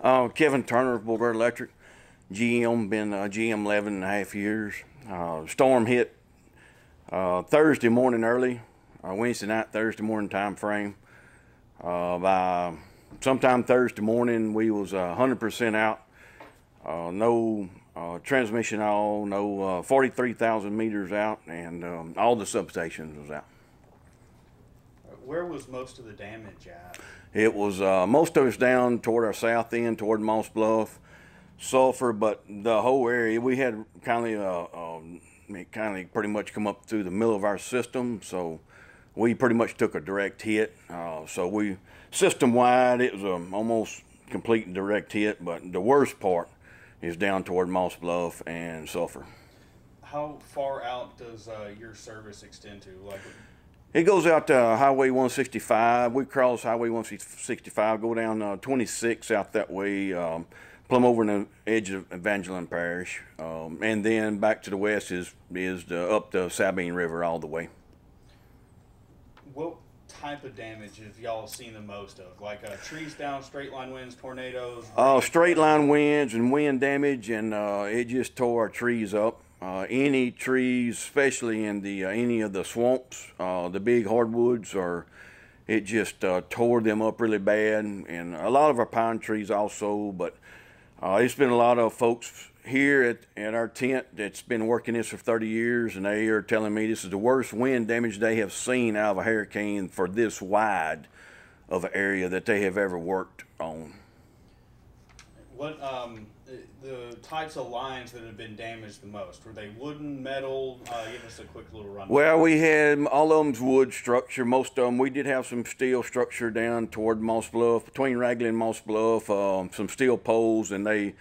Kevin Turner, Beauregard Electric, GM, been GM 11.5 years. Storm hit Thursday morning early, Wednesday night, Thursday morning time frame. By sometime Thursday morning, we was 100% out. No transmission all, no 43,000 meters out, and all the substations was out. Where was most of the damage at? It was most of us down toward our south end, toward Moss Bluff, Sulphur, but the whole area we had kind of pretty much come up through the middle of our system, so we pretty much took a direct hit. So we system wide, it was almost complete direct hit, but the worst part is down toward Moss Bluff and Sulphur. How far out does your service extend to? It goes out to Highway 165. We cross Highway 165, go down 26 out that way, plumb over the edge of Evangeline Parish, and then back to the west is up the Sabine River all the way. What type of damage have y'all seen the most of? Like trees down, straight line winds, tornadoes? Straight line winds and wind damage, and it just tore our trees up. Any trees, especially in the any of the swamps, the big hardwoods, it just tore them up really bad, and a lot of our pine trees also. But it's been a lot of folks here at our tent that's been working this for 30 years, and they are telling me this is the worst wind damage they have seen out of a hurricane for this wide of an area that they have ever worked on. What the types of lines that have been damaged the most? Were they wooden, metal? Give us a quick little rundown. Well, we had all of them's wood structure. Most of them, we did have some steel structure down toward Moss Bluff, between Ragley and Moss Bluff. Some steel poles, and they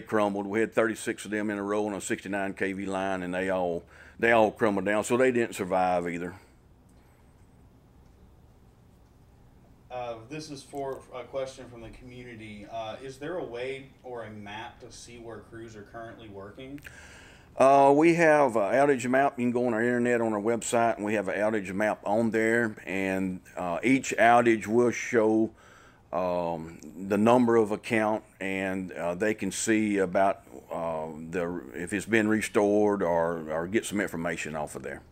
crumbled. We had 36 of them in a row on a 69 kV line, and they all crumbled down. So they didn't survive either. This is for a question from the community. Is there a way or a map to see where crews are currently working? We have an outage map. You can go on our internet on our website, and we have an outage map on there. And each outage will show the number of account, and they can see about if it's been restored or get some information off of there.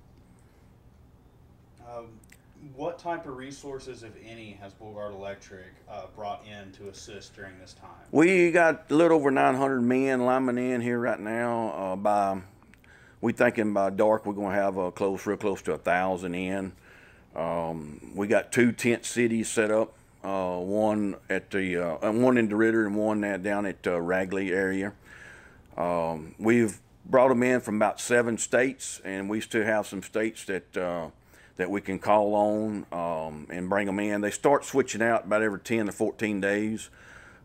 What type of resources, if any, has Beauregard Electric brought in to assist during this time? We got a little over 900 men linemen in here right now. We thinking by dark we're going to have real close to 1,000 in. We got 2 tent cities set up, one in DeRidder and one down at Ragley area. We've brought them in from about 7 states, and we still have some states that we can call on and bring them in. They start switching out about every 10 to 14 days.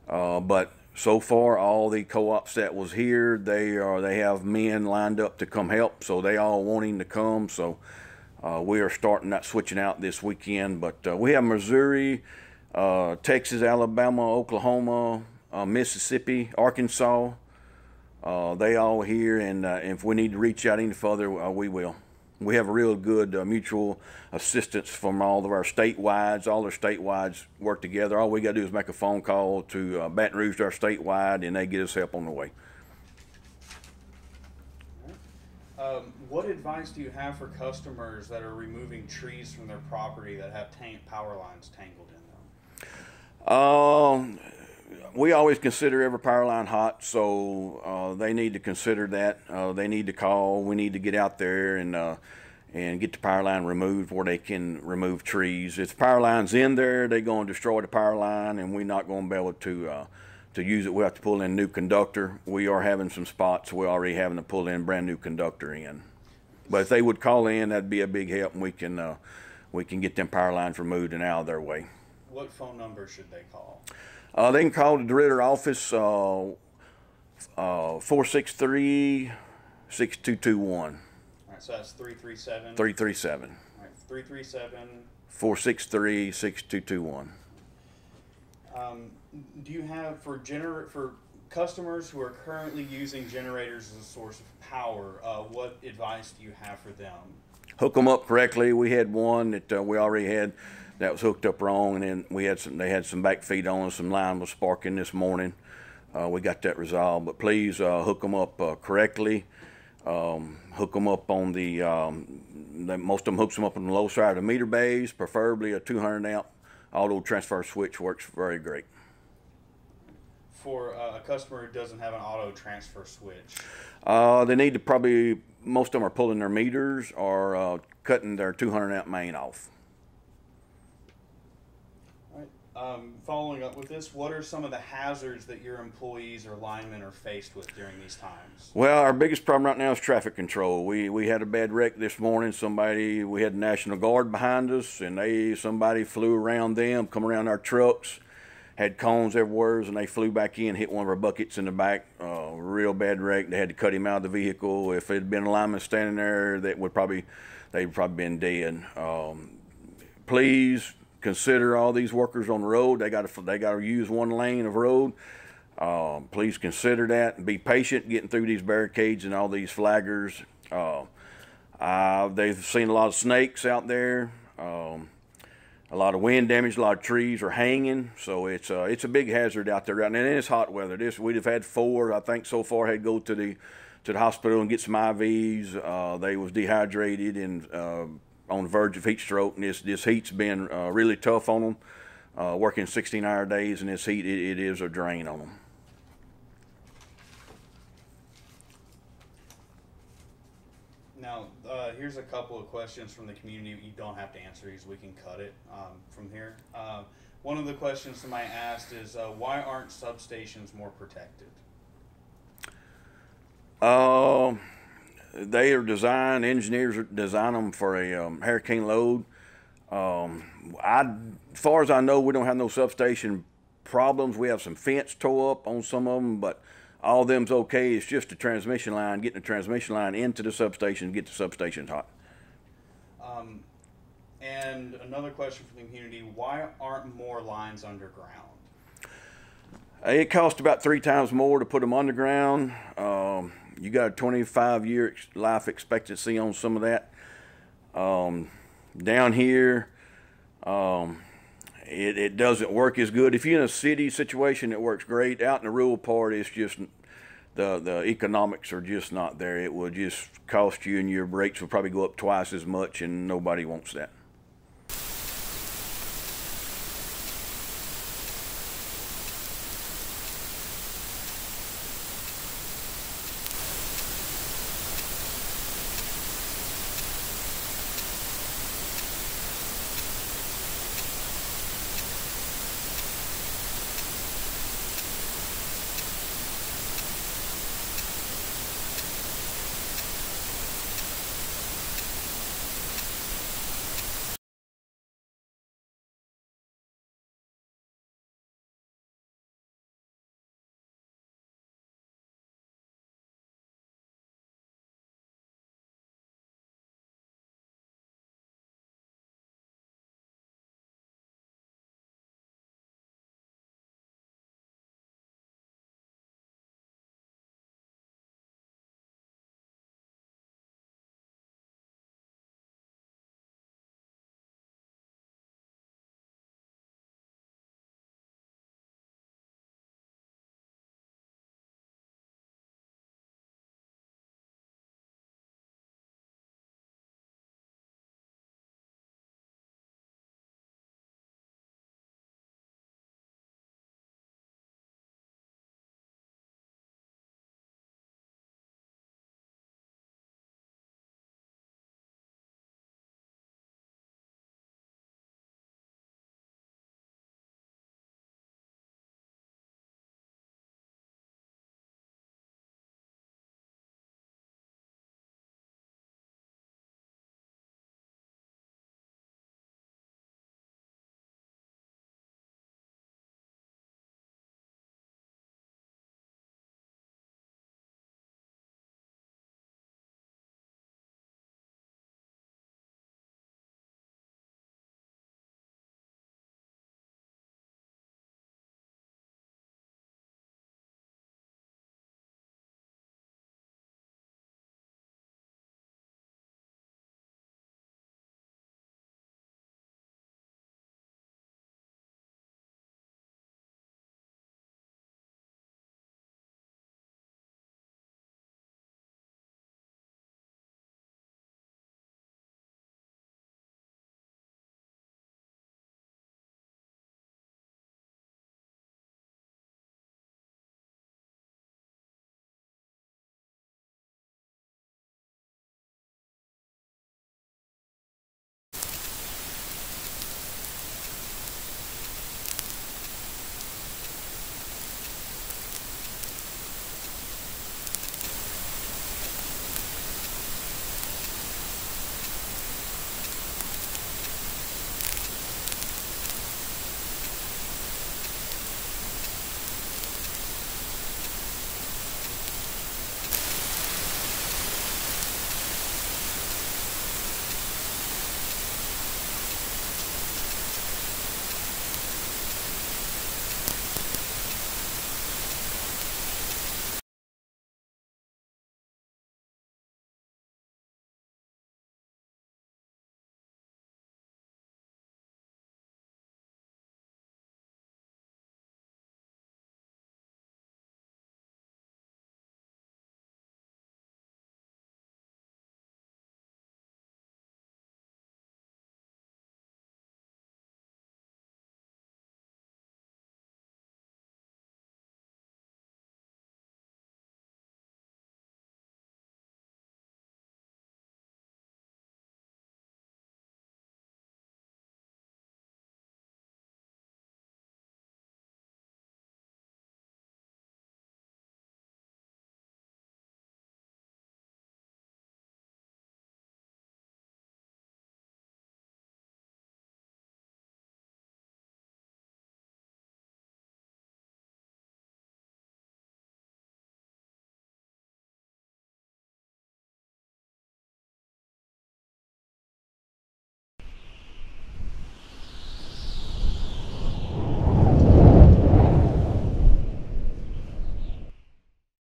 But so far, all the co-ops that was here, they have men lined up to come help, so they all wanting to come. So we are starting that switching out this weekend. But we have Missouri, Texas, Alabama, Oklahoma, Mississippi, Arkansas. They all here, and if we need to reach out any further, we will. We have a real good mutual assistance from all of our statewides. All our statewides work together. All we got to do is make a phone call to Baton Rouge, our statewide, and they get us help on the way. What advice do you have for customers that are removing trees from their property that have power lines tangled in them? We always consider every power line hot, so they need to consider that. They need to call. We need to get out there and get the power line removed where they can remove trees. If the power line's in there, they're going to destroy the power line, and we're not going to be able to use it. We have to pull in new conductor. We are having some spots we're already having to pull in brand new conductor in. But if they would call in, that'd be a big help, and we can get them power lines removed and out of their way. What phone number should they call? They can call the DeRidder office, 463-6221. All right, so that's 337? 337. All right, 337. 463-6221. Do you have, for customers who are currently using generators as a source of power, what advice do you have for them? hook them up correctly. We had one that we already had that was hooked up wrong, and then we had they had some back feed on, some line was sparking this morning. We got that resolved, but please hook them up correctly. Hook them up on most of them hooks them up on the low side of the meter bays, preferably a 200 amp auto transfer switch works very great. For a customer who doesn't have an auto transfer switch, they need to most of them are pulling their meters or cutting their 200 amp main off. Following up with this, what are some of the hazards that your employees or linemen are faced with during these times? Well, our biggest problem right now is traffic control. We had a bad wreck this morning. We had the National Guard behind us, and somebody flew around them, come around our trucks, had cones everywhere, and they flew back in, hit one of our buckets in the back. Real bad wreck. They had to cut him out of the vehicle. If it had been a lineman standing there, they'd probably been dead. Please consider all these workers on the road. They got to use one lane of road. Please consider that and be patient getting through these barricades and all these flaggers. They've seen a lot of snakes out there. A lot of wind damage. A lot of trees are hanging. So it's a big hazard out there right now. And it's hot weather. We'd have had 4, I think, so far. Had to go to the hospital and get some IVs. They was dehydrated and on the verge of heat stroke, and this heat's been really tough on them. Working 16-hour days in this heat, it is a drain on them. Now, here's a couple of questions from the community. You don't have to answer these. We can cut it from here. One of the questions somebody asked is, why aren't substations more protected? They are designed, engineers design them for a hurricane load. As far as I know, we don't have no substation problems. We have some fence tore up on some of them, but all of them's okay. It's just the transmission line, getting the transmission line into the substation, get the substations hot. And another question from the community, why aren't more lines underground? It costs about 3 times more to put them underground. You got a 25-year life expectancy on some of that. Down here, it doesn't work as good. If you're in a city situation, it works great. Out in the rural part, it's just the economics are just not there. It will just cost you, and your rates will probably go up twice as much, and nobody wants that.